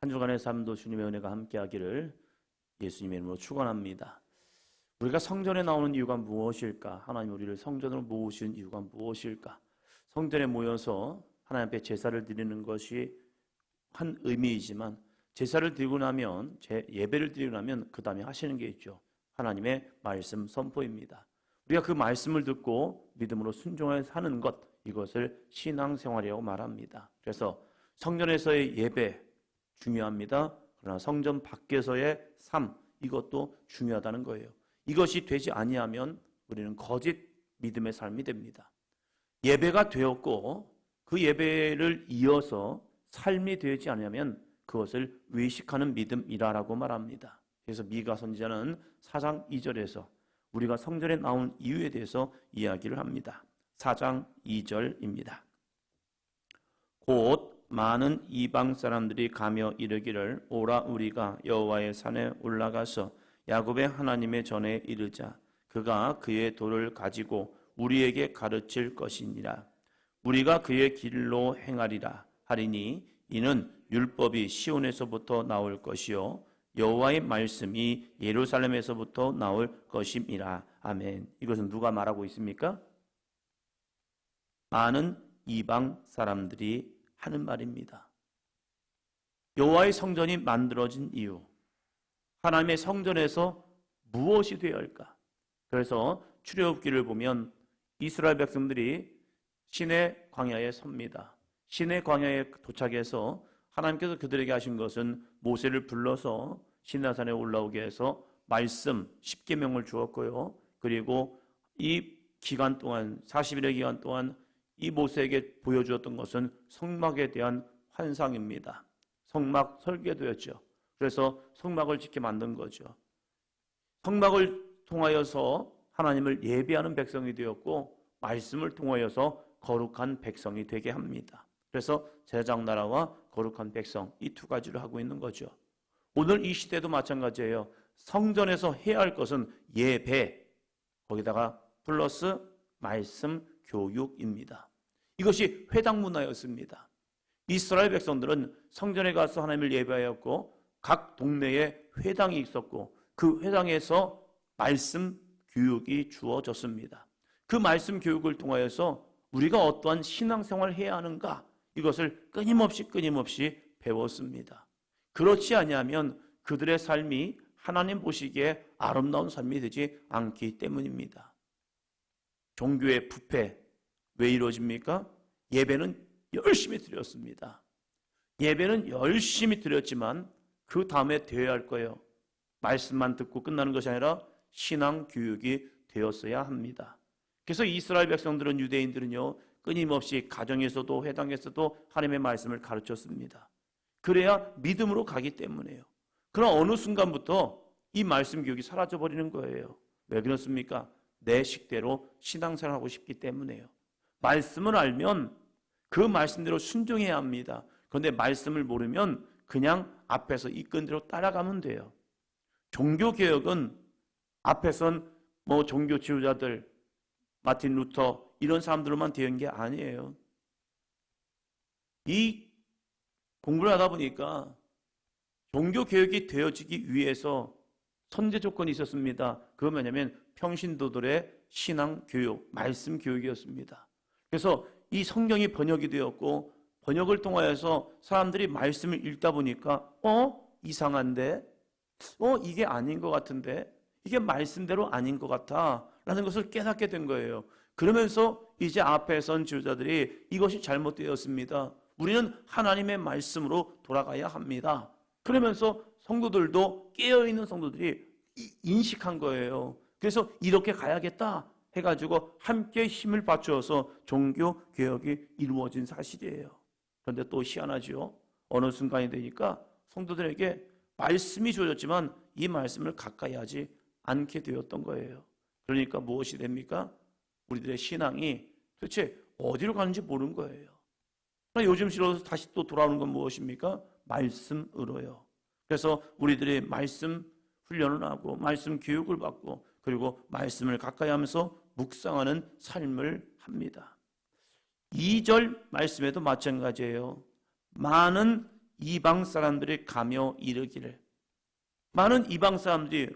한 주간의 삶도 주님의 은혜가 함께하기를 예수님의 이름으로 축원합니다. 우리가 성전에 나오는 이유가 무엇일까? 하나님 우리를 성전으로 모으신 이유가 무엇일까? 성전에 모여서 하나님 앞에 제사를 드리는 것이 한 의미이지만 제사를 드리고 나면 예배를 드리고 나면 그 다음에 하시는 게 있죠. 하나님의 말씀 선포입니다. 우리가 그 말씀을 듣고 믿음으로 순종하여 사는 것, 이것을 신앙생활이라고 말합니다. 그래서 성전에서의 예배 중요합니다. 그러나 성전 밖에서의 삶, 이것도 중요하다는 거예요. 이것이 되지 아니하면 우리는 거짓 믿음의 삶이 됩니다. 예배가 되었고 그 예배를 이어서 삶이 되지 않으면 그것을 외식하는 믿음이라고 말합니다. 그래서 미가 선지자는 4장 2절에서 우리가 성전에 나온 이유에 대해서 이야기를 합니다. 4장 2절입니다. 곧 많은 이방 사람들이 가며 이르기를 오라 우리가 여호와의 산에 올라가서 야곱의 하나님의 전에 이르자. 그가 그의 도를 가지고 우리에게 가르칠 것이니라. 우리가 그의 길로 행하리라 하리니 이는 율법이 시온에서부터 나올 것이요 여호와의 말씀이 예루살렘에서부터 나올 것임이라. 아멘. 이것은 누가 말하고 있습니까? 많은 이방 사람들이 하는 말입니다. 여호와의 성전이 만들어진 이유, 하나님의 성전에서 무엇이 되어야 할까? 그래서 출애굽기를 보면 이스라엘 백성들이 시내 광야에 섭니다. 시내 광야에 도착해서 하나님께서 그들에게 하신 것은 모세를 불러서 시내산에 올라오게 해서 말씀 10계명을 주었고요. 그리고 이 기간 동안 40일의 기간 동안 이 모세에게 보여주었던 것은 성막에 대한 환상입니다. 성막 설계도였죠. 그래서 성막을 짓게 만든 거죠. 성막을 통하여서 하나님을 예배하는 백성이 되었고 말씀을 통하여서 거룩한 백성이 되게 합니다. 그래서 제사장나라와 거룩한 백성, 이 두 가지를 하고 있는 거죠. 오늘 이 시대도 마찬가지예요. 성전에서 해야 할 것은 예배, 거기다가 플러스 말씀 교육입니다. 이것이 회당 문화였습니다. 이스라엘 백성들은 성전에 가서 하나님을 예배하였고 각 동네에 회당이 있었고 그 회당에서 말씀 교육이 주어졌습니다. 그 말씀 교육을 통하여서 우리가 어떠한 신앙생활을 해야 하는가, 이것을 끊임없이 배웠습니다. 그렇지 아니하면 그들의 삶이 하나님 보시기에 아름다운 삶이 되지 않기 때문입니다. 종교의 부패 왜 이루어집니까? 예배는 열심히 드렸습니다. 예배는 열심히 드렸지만 그 다음에 되어야 할 거예요. 말씀만 듣고 끝나는 것이 아니라 신앙 교육이 되었어야 합니다. 그래서 이스라엘 백성들은, 유대인들은요, 끊임없이 가정에서도 회당에서도 하나님의 말씀을 가르쳤습니다. 그래야 믿음으로 가기 때문에요. 그러나 어느 순간부터 이 말씀 교육이 사라져버리는 거예요. 왜 그렇습니까? 내 식대로 신앙생활하고 싶기 때문에요. 말씀을 알면 그 말씀대로 순종해야 합니다. 그런데 말씀을 모르면 그냥 앞에서 이끈 대로 따라가면 돼요. 종교개혁은 앞에선 종교 지도자들, 마틴 루터 이런 사람들로만 되는 게 아니에요. 이 공부를 하다 보니까 종교개혁이 되어지기 위해서 선제 조건이 있었습니다. 그건 뭐냐면 평신도들의 신앙교육, 말씀 교육이었습니다. 그래서 이 성경이 번역이 되었고 번역을 통하여서 사람들이 말씀을 읽다 보니까 이상한데? 이게 아닌 것 같은데? 이게 말씀대로 아닌 것 같아 라는 것을 깨닫게 된 거예요. 그러면서 이제 앞에 선 지도자들이 이것이 잘못되었습니다. 우리는 하나님의 말씀으로 돌아가야 합니다. 그러면서 성도들도 깨어있는 성도들이 인식한 거예요. 그래서 이렇게 가야겠다 해가지고 함께 힘을 받쳐서 종교개혁이 이루어진 사실이에요. 그런데 또 희한하죠. 어느 순간이 되니까 성도들에게 말씀이 주어졌지만 이 말씀을 가까이 하지 않게 되었던 거예요. 그러니까 무엇이 됩니까? 우리들의 신앙이 도대체 어디로 가는지 모르는 거예요. 그러나 요즘 시로 다시 또 돌아오는 건 무엇입니까? 말씀으로요. 그래서 우리들이 말씀 훈련을 하고 말씀 교육을 받고 그리고 말씀을 가까이 하면서 묵상하는 삶을 합니다. 2절 말씀에도 마찬가지예요. 많은 이방 사람들이 가며 이르기를. 많은 이방 사람들이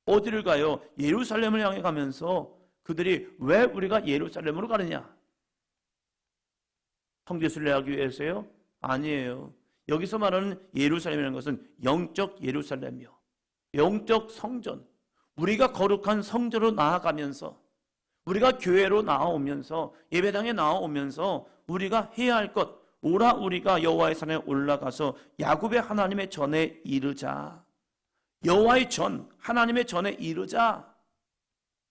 어디를 가요? 예루살렘을 향해 가면서 그들이 왜 우리가 예루살렘으로 가느냐? 성지순례하기 위해서요? 아니에요. 여기서 말하는 예루살렘이라는 것은 영적 예루살렘이요, 영적 성전, 우리가 거룩한 성전으로 나아가면서, 우리가 교회로 나아오면서, 예배당에 나아오면서 우리가 해야 할 것, 오라 우리가 여호와의 산에 올라가서 야곱의 하나님의 전에 이르자. 여호와의 전, 하나님의 전에 이르자.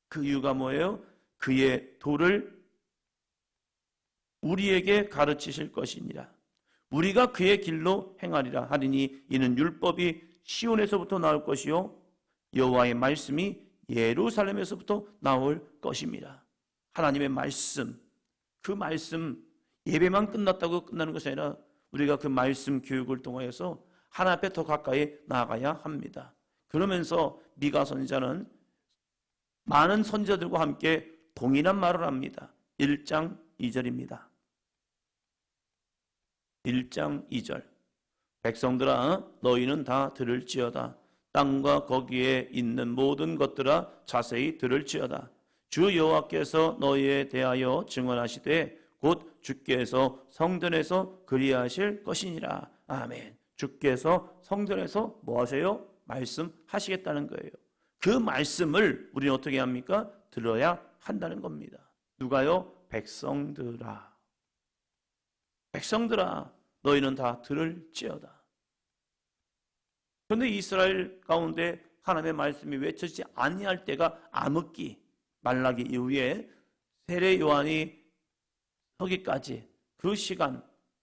그 이유가 뭐예요? 그의 도를 우리에게 가르치실 것이니라. 우리가 그의 길로 행하리라 하리니 이는 율법이 시온에서부터 나올 것이요 여호와의 말씀이 예루살렘에서부터 나올 것입니다. 하나님의 말씀, 그 말씀 예배만 끝났다고 끝나는 것이 아니라 우리가 그 말씀 교육을 통하여서 하나님 앞에 더 가까이 나아가야 합니다. 그러면서 미가 선지자는 많은 선지자들과 함께 동일한 말을 합니다. 1장 2절입니다. 1장 2절. 백성들아 너희는 다 들을지어다. 땅과 거기에 있는 모든 것들아 자세히 들을지어다. 주 여호와께서 너희에 대하여 증언하시되 곧 주께서 성전에서 그리하실 것이니라. 아멘. 주께서 성전에서 뭐 하세요? 말씀하시겠다는 거예요. 그 말씀을 우리는 어떻게 합니까? 들어야 한다는 겁니다. 누가요? 백성들아. 백성들아 너희는 다 들을지어다. 그런데 이스라엘 가운데 하나님의 말씀이 외쳐지지 아니할 때가 암흑기, 말라기 이후에 세례 요한이 서기까지 그 시간이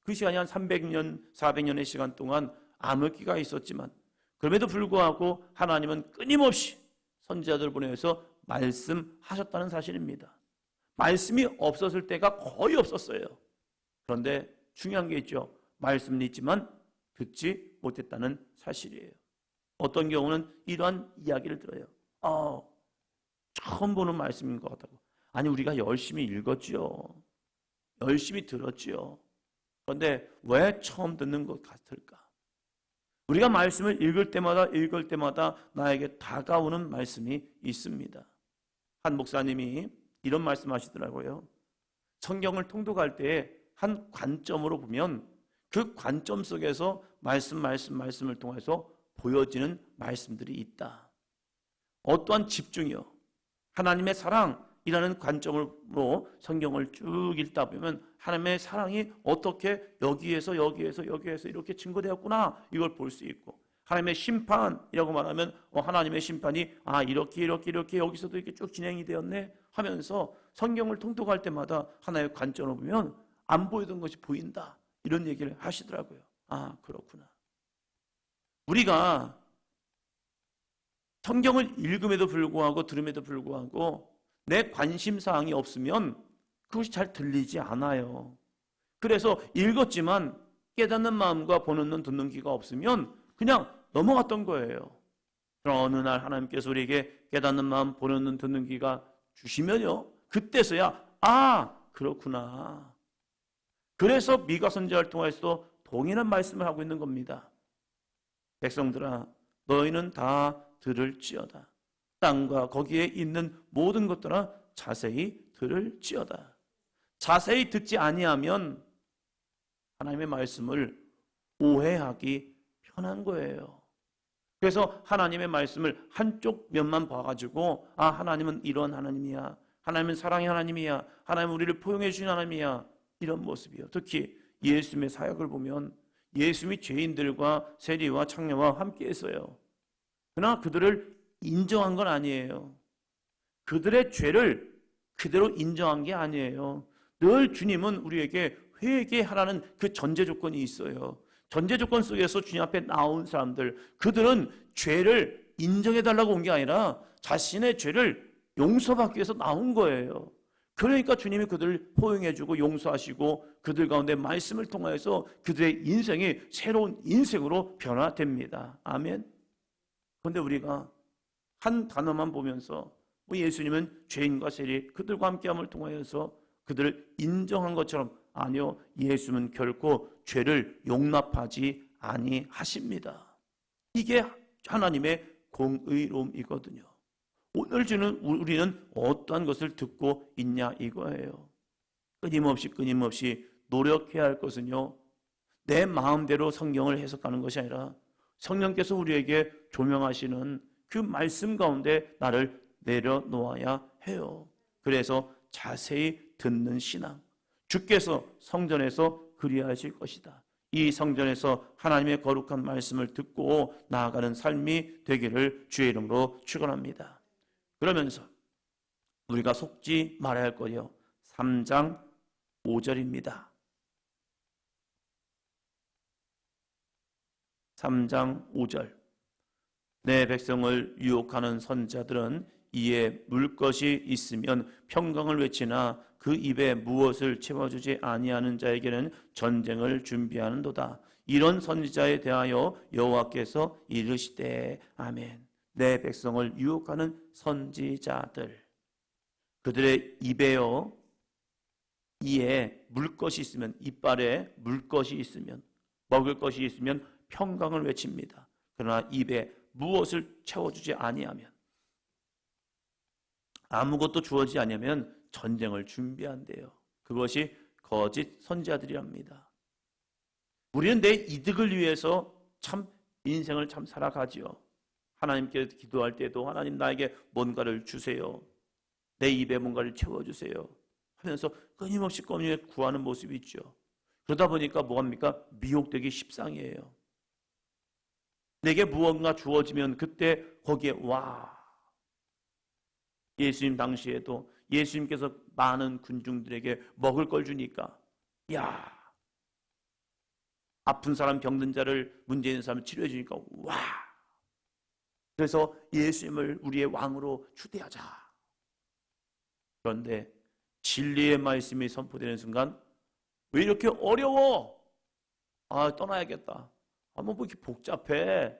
한 300년, 400년의 시간 동안 암흑기가 있었지만 그럼에도 불구하고 하나님은 끊임없이 선지자들 보내서 말씀하셨다는 사실입니다. 말씀이 없었을 때가 거의 없었어요. 그런데 중요한 게 있죠. 말씀은 있지만 듣지 못했다는 사실이에요. 어떤 경우는 이러한 이야기를 들어요. 처음 보는 말씀인 것 같다고. 아니 우리가 열심히 읽었지요. 열심히 들었지요. 그런데 왜 처음 듣는 것 같을까? 우리가 말씀을 읽을 때마다 나에게 다가오는 말씀이 있습니다. 한 목사님이 이런 말씀하시더라고요. 성경을 통독할 때 한 관점으로 보면 그 관점 속에서 말씀을 통해서 보여지는 말씀들이 있다. 어떠한 집중이요, 하나님의 사랑이라는 관점으로 성경을 쭉 읽다 보면 하나님의 사랑이 어떻게 여기에서 이렇게 증거되었구나 이걸 볼 수 있고, 하나님의 심판이라고 말하면 하나님의 심판이 이렇게 여기서도 이렇게 쭉 진행이 되었네 하면서 성경을 통독할 때마다 하나의 관점으로 보면 안 보이던 것이 보인다 이런 얘기를 하시더라고요. 그렇구나. 우리가 성경을 읽음에도 불구하고 들음에도 불구하고 내 관심사항이 없으면 그것이 잘 들리지 않아요. 그래서 읽었지만 깨닫는 마음과 보는 눈, 듣는 귀가 없으면 그냥 넘어갔던 거예요. 그러나 어느 날 하나님께서 우리에게 깨닫는 마음, 보는 눈, 듣는 귀가 주시면요, 그때서야 그렇구나. 그래서 미가 선지자를 통해서 동일한 말씀을 하고 있는 겁니다. 백성들아 너희는 다 들을지어다. 땅과 거기에 있는 모든 것들아 자세히 들을지어다. 자세히 듣지 아니하면 하나님의 말씀을 오해하기 편한 거예요. 그래서 하나님의 말씀을 한쪽 면만 봐가지고 하나님은 이런 하나님이야, 하나님은 사랑의 하나님이야, 하나님은 우리를 포용해 주신 하나님이야, 이런 모습이요. 특히 예수님의 사역을 보면 예수님이 죄인들과 세리와 창녀와 함께 했어요. 그러나 그들을 인정한 건 아니에요. 그들의 죄를 그대로 인정한 게 아니에요. 늘 주님은 우리에게 회개하라는 그 전제 조건이 있어요. 전제 조건 속에서 주님 앞에 나온 사람들, 그들은 죄를 인정해달라고 온 게 아니라 자신의 죄를 용서받기 위해서 나온 거예요. 그러니까 주님이 그들을 포용해주고 용서하시고 그들 가운데 말씀을 통하여서 그들의 인생이 새로운 인생으로 변화됩니다. 아멘. 그런데 우리가 한 단어만 보면서 예수님은 죄인과 세리 그들과 함께함을 통하여서 그들을 인정한 것처럼, 아니요, 예수님은 결코 죄를 용납하지 아니하십니다. 이게 하나님의 공의로움이거든요. 오늘 주는 우리는 어떠한 것을 듣고 있냐 이거예요. 끊임없이 노력해야 할 것은요, 내 마음대로 성경을 해석하는 것이 아니라 성령께서 우리에게 조명하시는 그 말씀 가운데 나를 내려놓아야 해요. 그래서 자세히 듣는 신앙, 주께서 성전에서 그리하실 것이다. 이 성전에서 하나님의 거룩한 말씀을 듣고 나아가는 삶이 되기를 주의 이름으로 축원합니다. 그러면서 우리가 속지 말아야 할 거요, 3장 5절입니다. 3장 5절. 내 백성을 유혹하는 선지자들은 이에 물 것이 있으면 평강을 외치나 그 입에 무엇을 채워주지 아니하는 자에게는 전쟁을 준비하는도다. 이런 선지자에 대하여 여호와께서 이르시되 아멘. 내 백성을 유혹하는 선지자들, 그들의 입에요, 이에 물 것이 있으면, 이빨에 물 것이 있으면, 먹을 것이 있으면 평강을 외칩니다. 그러나 입에 무엇을 채워주지 아니하면, 아무것도 주어지지 아니하면 전쟁을 준비한대요. 그것이 거짓 선지자들이랍니다. 우리는 내 이득을 위해서 참 인생을 참 살아가지요. 하나님께 기도할 때도 하나님 나에게 뭔가를 주세요, 내 입에 뭔가를 채워주세요 하면서 끊임없이 구하는 모습이 있죠. 그러다 보니까 뭐합니까? 미혹되기 십상이에요. 내게 무언가 주어지면 그때 거기에 예수님 당시에도 예수님께서 많은 군중들에게 먹을 걸 주니까 아픈 사람, 병든 자를, 문제 있는 사람을 치료해 주니까 그래서 예수님을 우리의 왕으로 추대하자. 그런데 진리의 말씀이 선포되는 순간 왜 이렇게 어려워? 떠나야겠다. 뭐 이렇게 복잡해.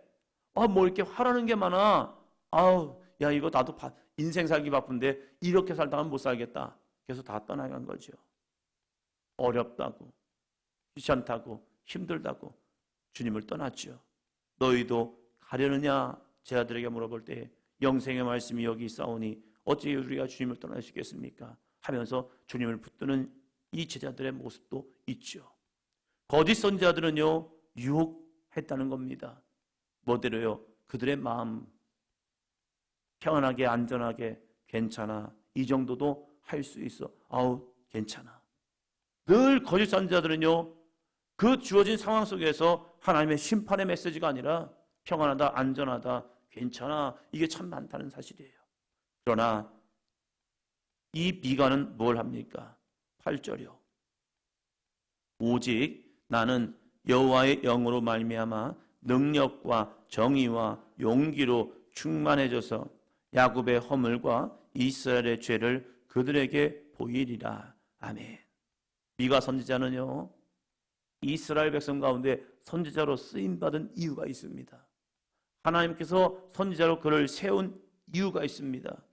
뭐 이렇게 하라는 게 많아. 이거 나도 인생 살기 바쁜데 이렇게 살다가는 못 살겠다. 그래서 다 떠나간 거죠. 어렵다고, 귀찮다고, 힘들다고 주님을 떠났죠. 너희도 가려느냐? 제 아들에게 물어볼 때 영생의 말씀이 여기 있사오니 어찌 우리가 주님을 떠날 수 있겠습니까? 하면서 주님을 붙드는 이 제자들의 모습도 있죠. 거짓 선지자들은요, 유혹했다는 겁니다. 뭐대로요? 그들의 마음, 평안하게, 안전하게, 괜찮아, 이 정도도 할 수 있어. 괜찮아. 늘 거짓 선지자들은요, 그 주어진 상황 속에서 하나님의 심판의 메시지가 아니라 평안하다, 안전하다, 괜찮아, 이게 참 많다는 사실이에요. 그러나 이 미가는 뭘 합니까? 8절이요. 오직 나는 여호와의 영으로 말미암아 능력과 정의와 용기로 충만해져서 야곱의 허물과 이스라엘의 죄를 그들에게 보이리라. 아멘. 미가 선지자는요, 이스라엘 백성 가운데 선지자로 쓰임받은 이유가 있습니다. 하나님께서 선지자로 그를 세운 이유가 있습니다.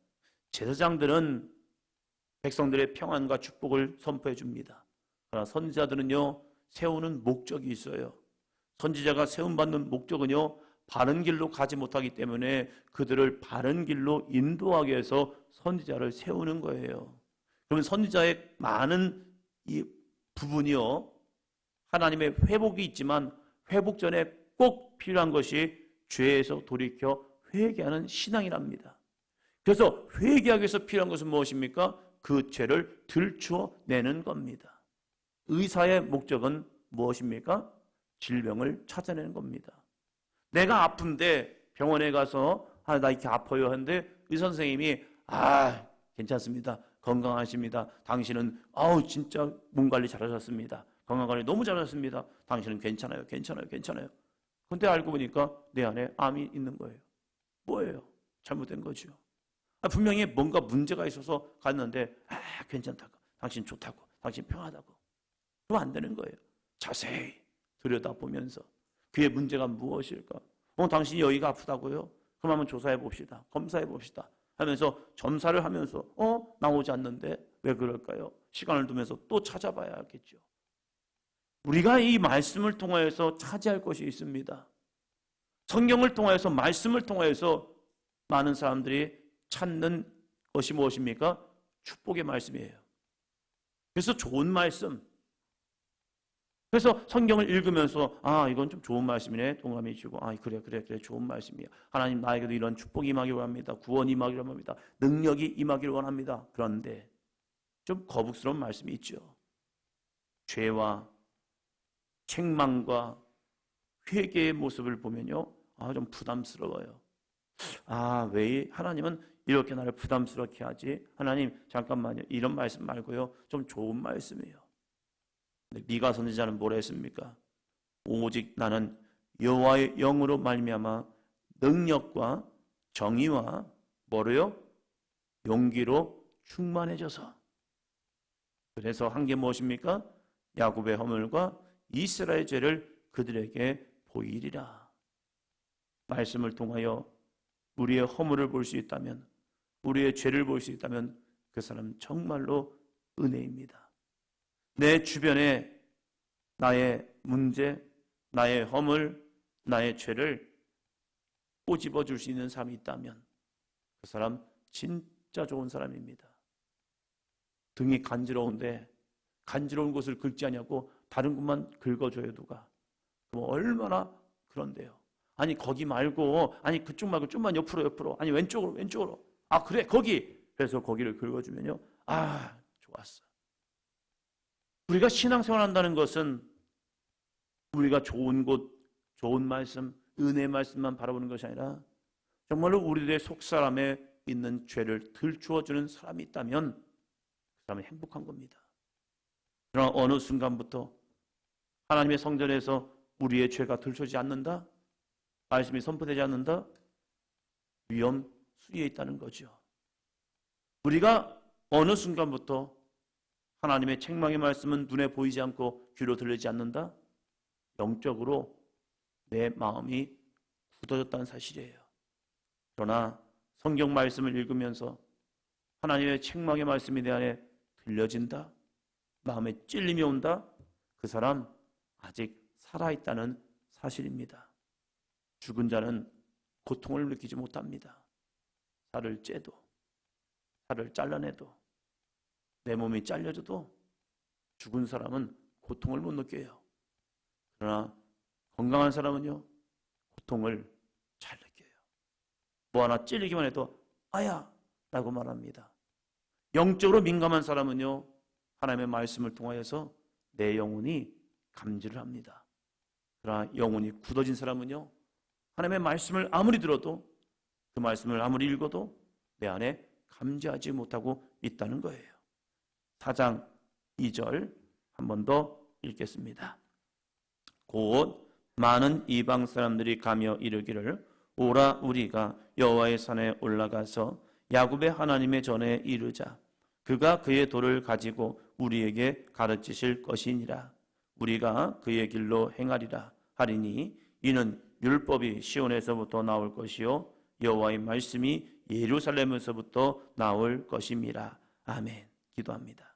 제사장들은 백성들의 평안과 축복을 선포해 줍니다. 그러나 선지자들은요, 세우는 목적이 있어요. 선지자가 세움받는 목적은요, 바른 길로 가지 못하기 때문에 그들을 바른 길로 인도하기 위해서 선지자를 세우는 거예요. 그러면 선지자의 많은 이 부분이요, 하나님의 회복이 있지만 회복 전에 꼭 필요한 것이 죄에서 돌이켜 회개하는 신앙이랍니다. 그래서 회개하기 위해서 필요한 것은 무엇입니까? 그 죄를 들추어내는 겁니다. 의사의 목적은 무엇입니까? 질병을 찾아내는 겁니다. 내가 아픈데 병원에 가서 나 이렇게 아파요 하는데 의사 선생님이 괜찮습니다, 건강하십니다, 당신은 진짜 몸 관리 잘하셨습니다, 건강관리 너무 잘하셨습니다, 당신은 괜찮아요. 근데 알고 보니까 내 안에 암이 있는 거예요. 뭐예요? 잘못된 거죠. 분명히 뭔가 문제가 있어서 갔는데 괜찮다고, 당신 좋다고, 당신 평하다고. 그럼 안 되는 거예요. 자세히 들여다보면서 그의 문제가 무엇일까? 당신이 여기가 아프다고요? 그럼 한번 조사해 봅시다, 검사해 봅시다 하면서 점사를 하면서 나오지 않는데 왜 그럴까요? 시간을 두면서 또 찾아봐야 하겠죠. 우리가 이 말씀을 통하여서 차지할 것이 있습니다. 성경을 통하여서, 말씀을 통하여서 많은 사람들이 찾는 것이 무엇입니까? 축복의 말씀이에요. 그래서 좋은 말씀. 그래서 성경을 읽으면서 이건 좀 좋은 말씀이네. 동감이 주고 그래 좋은 말씀이야. 하나님 나에게도 이런 축복이 임하기를 원합니다. 구원이 임하기를 원합니다. 능력이 임하기를 원합니다. 그런데 좀 거북스러운 말씀이 있죠. 죄와 책망과 회개의 모습을 보면요, 좀 부담스러워요. 왜 하나님은 이렇게 나를 부담스럽게 하지? 하나님 잠깐만요, 이런 말씀 말고요, 좀 좋은 말씀이에요. 미가 선지자는 뭐라 했습니까? 오직 나는 여호와의 영으로 말미암아 능력과 정의와 뭐로요? 용기로 충만해져서. 그래서 한 게 무엇입니까? 야곱의 허물과 이스라엘의 죄를 그들에게 보이리라. 말씀을 통하여 우리의 허물을 볼 수 있다면, 우리의 죄를 볼 수 있다면 그 사람 정말로 은혜입니다. 내 주변에 나의 문제, 나의 허물, 나의 죄를 꼬집어 줄 수 있는 사람이 있다면 그 사람 진짜 좋은 사람입니다. 등이 간지러운데 간지러운 곳을 긁지 않냐고 다른 곳만 긁어줘요, 누가. 그럼 얼마나 그런데요. 거기 말고, 그쪽 말고 좀만 옆으로, 왼쪽으로. 그래, 거기. 그래서 거기를 긁어주면요, 좋았어. 우리가 신앙생활 한다는 것은 우리가 좋은 곳, 좋은 말씀, 은혜의 말씀만 바라보는 것이 아니라 정말로 우리들의 속사람에 있는 죄를 들추어주는 사람이 있다면 그 사람은 행복한 겁니다. 그러나 어느 순간부터 하나님의 성전에서 우리의 죄가 들춰지지 않는다? 말씀이 선포되지 않는다? 위험 수위에 있다는 거죠. 우리가 어느 순간부터 하나님의 책망의 말씀은 눈에 보이지 않고 귀로 들리지 않는다? 영적으로 내 마음이 굳어졌다는 사실이에요. 그러나 성경 말씀을 읽으면서 하나님의 책망의 말씀이 내 안에 들려진다? 마음에 찔림이 온다? 그 사람 아직 살아있다는 사실입니다. 죽은 자는 고통을 느끼지 못합니다. 살을 째도, 살을 잘라내도, 내 몸이 잘려져도 죽은 사람은 고통을 못 느껴요. 그러나 건강한 사람은요, 고통을 잘 느껴요. 뭐 하나 찔리기만 해도 아야! 라고 말합니다. 영적으로 민감한 사람은요, 하나님의 말씀을 통하여서 내 영혼이 감지를 합니다. 그러나 영혼이 굳어진 사람은요, 하나님의 말씀을 아무리 들어도, 그 말씀을 아무리 읽어도 내 안에 감지하지 못하고 있다는 거예요. 4장 2절 한 번 더 읽겠습니다. 곧 많은 이방 사람들이 가며 이르기를 오라 우리가 여호와의 산에 올라가서 야곱의 하나님의 전에 이르자. 그가 그의 도를 가지고 우리에게 가르치실 것이니라. 우리가 그의 길로 행하리라 하리니 이는 율법이 시온에서부터 나올 것이요 여호와의 말씀이 예루살렘에서부터 나올 것임이라. 아멘. 기도합니다.